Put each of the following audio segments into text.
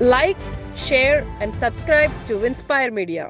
Like, share and subscribe to Inspire Media.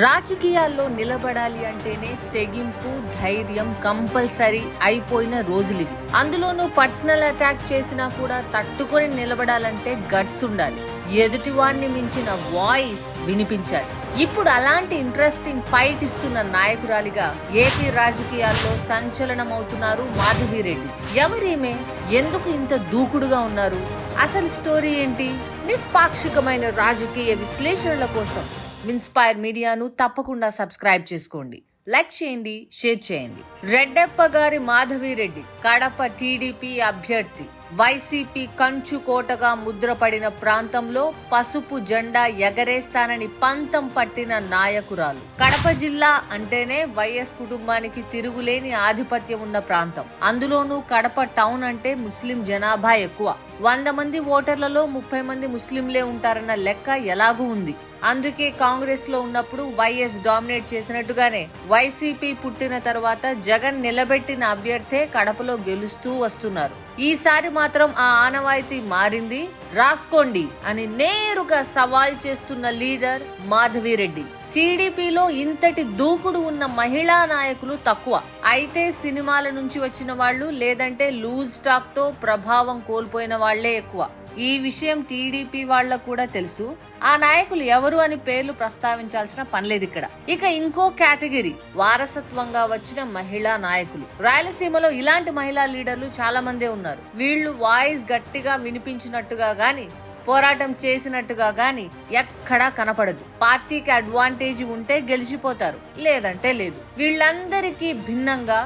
రాజకీయాల్లో నిలబడాలి అంటేనే తెగింపు, ధైర్యం కంపల్సరీ అయిపోయిన రోజులివి. అందులోనూ పర్సనల్ అటాక్ చేసినా కూడా తట్టుకొని నిలబడాలంటే గట్స్ ఉండాలి. ఎదుటివాణ్ణి మించిన వాయిస్ వినిపించాలి. ఇప్పుడు అలాంటి ఇంట్రెస్టింగ్ ఫైట్ ఇస్తున్న నాయకురాలిగా ఏపీ రాజకీయాల్లో సంచలనమవుతున్నారు మాధవిరెడ్డి. ఎవరీమే? ఎందుకు ఇంత దూకుడుగా ఉన్నారు? అసలు స్టోరీ ఏంటి? నిష్పాక్షికమైన రాజకీయ విశ్లేషణల కోసం ఇన్స్పైర్ మీడియాను తప్పకుండా సబ్స్క్రైబ్ చేసుకోండి, లైక్ చేయండి, షేర్ చేయండి. రెడ్డెప్ప గారి మాధవిరెడ్డి కడప టీడీపీ అభ్యర్థి. వైసీపీ కంచుకోటగా ముద్రపడిన ప్రాంతంలో పసుపు జెండా ఎగరేస్తానని పంతం పట్టిన నాయకురాలు. కడప జిల్లా అంటేనే వైఎస్ కుటుంబానికి తిరుగులేని ఆధిపత్యం ఉన్న ప్రాంతం. అందులోనూ కడప టౌన్ అంటే ముస్లిం జనాభా ఎక్కువ. 100 మంది ఓటర్లలో 30 మంది ముస్లింలే ఉంటారన్న లెక్క ఎలాగూ ఉంది. అందుకే కాంగ్రెస్ లో ఉన్నప్పుడు వైఎస్ డామినేట్ చేసినట్టుగానే వైసీపీ పుట్టిన తర్వాత జగన్ నిలబెట్టిన అభ్యర్థే కడపలో గెలుస్తూ వస్తున్నారు. ఈసారి మాత్రం ఆ ఆనవాయితీ మారింది. రాసుకోండి అని నేరుగా సవాల్ చేస్తున్న లీడర్ మాధవిరెడ్డి. టీడీపీలో ఇంతటి దూకుడు ఉన్న మహిళా నాయకులు తక్కువ. అయితే సినిమాల నుంచి వచ్చిన వాళ్ళు, లేదంటే లూజ్ టాక్ తో ప్రభావం కోల్పోయిన వాళ్లే ఎక్కువ. ఈ విషయం టీడీపీ వాళ్లకు కూడా తెలుసు. ఆ నాయకులు ఎవరు అని పేర్లు ప్రస్తావించాల్సిన పనిలేదు ఇక్కడ. ఇక ఇంకో కేటగిరీ వారసత్వంగా వచ్చిన మహిళా నాయకులు. రాయలసీమలో ఇలాంటి మహిళా లీడర్లు చాలా మందే ఉన్నారు. వీళ్ళు వాయిస్ గట్టిగా వినిపించినట్టుగా గాని, పోరాటం చేసినట్టుగా గాని ఎక్కడా కనపడదు. పార్టీకి అడ్వాంటేజ్ ఉంటే గెలిచిపోతారు, లేదంటే లేదు. వీళ్ళందరికీ భిన్నంగా,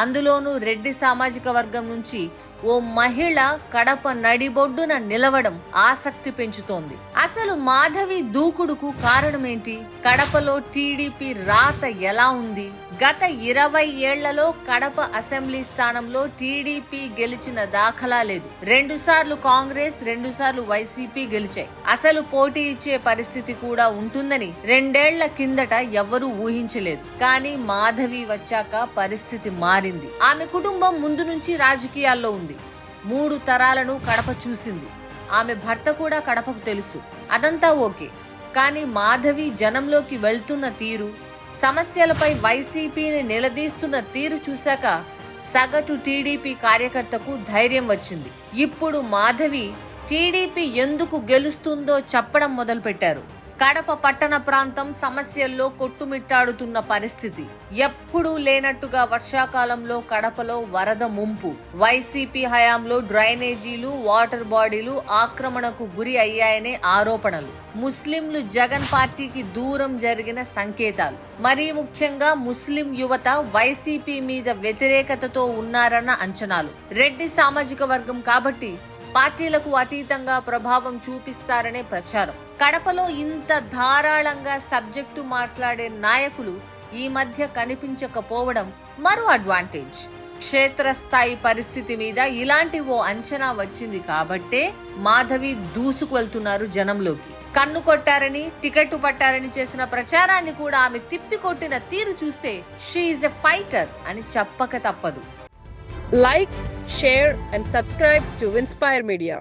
అందులోనూ రెడ్డి సామాజిక వర్గం నుంచి ఓ మహిళ కడప నడిబొడ్డున నిలవడం ఆసక్తి పెంచుతోంది. అసలు మాధవి దూకుడుకు కారణమేంటి? కడపలో టీడీపీ రాత ఎలా ఉంది? గత 20 ఏళ్లలో కడప అసెంబ్లీ స్థానంలో టీడీపీ గెలిచిన దాఖలా లేదు. 2 సార్లు కాంగ్రెస్, 2 సార్లు వైసీపీ గెలిచాయి. అసలు పోటీ ఇచ్చే పరిస్థితి కూడా ఉంటుందని 2 ఏళ్ల కిందట ఎవ్వరూ ఊహించలేదు. కానీ మాధవి వచ్చాక పరిస్థితి మారింది. ఆమె కుటుంబం ముందు నుంచి రాజకీయాల్లో ఉంది. 3 తరాలను కడప చూసింది. ఆమె భర్త కూడా కడపకు తెలుసు. అదంతా ఓకే. కానీ మాధవి జనంలోకి వెళ్తున్న తీరు, సమస్యలపై వైసీపీని నిలదీస్తున్న తీరు చూశాక సగటు టీడీపీ కార్యకర్తకు ధైర్యం వచ్చింది. ఇప్పుడు మాధవి టీడీపీ ఎందుకు గెలుస్తుందో చెప్పడం మొదలుపెట్టారు. కడప పట్టణ ప్రాంతం సమస్యల్లో కొట్టుమిట్టాడుతున్న పరిస్థితి. ఎప్పుడూ లేనట్టుగా వర్షాకాలంలో కడపలో వరద ముంపు. వైసీపీ హయాంలో డ్రైనేజీలు, వాటర్ బాడీలు ఆక్రమణకు గురి అయ్యాయనే ఆరోపణలు. ముస్లింలు జగన్ పార్టీకి దూరం జరిగిన సంకేతాలు. మరీ ముఖ్యంగా ముస్లిం యువత వైసీపీ మీద వ్యతిరేకతతో ఉన్నారన్న అంచనాలు. రెడ్డి సామాజిక వర్గం కాబట్టి పార్టీలకు అతీతంగా ప్రభావం చూపిస్తారనే ప్రచారం. కడపలో ఇంత ధారాళంగా సబ్జెక్టు మాట్లాడే నాయకులు ఈ మధ్య కనిపించకపోవడం మరో అడ్వాంటేజ్. క్షేత్రస్థాయి పరిస్థితి మీద ఇలాంటి ఓ అంచనా వచ్చింది కాబట్టే మాధవి దూసుకు వెళ్తున్నారు జనంలోకి. కన్ను కొట్టారని, టికెట్ పట్టారని చేసిన ప్రచారాన్ని కూడా ఆమె తిప్పికొట్టిన తీరు చూస్తే షీ ఈజ్ ఎ ఫైటర్ అని చెప్పక తప్పదు. Like, share and subscribe to Inspire Media.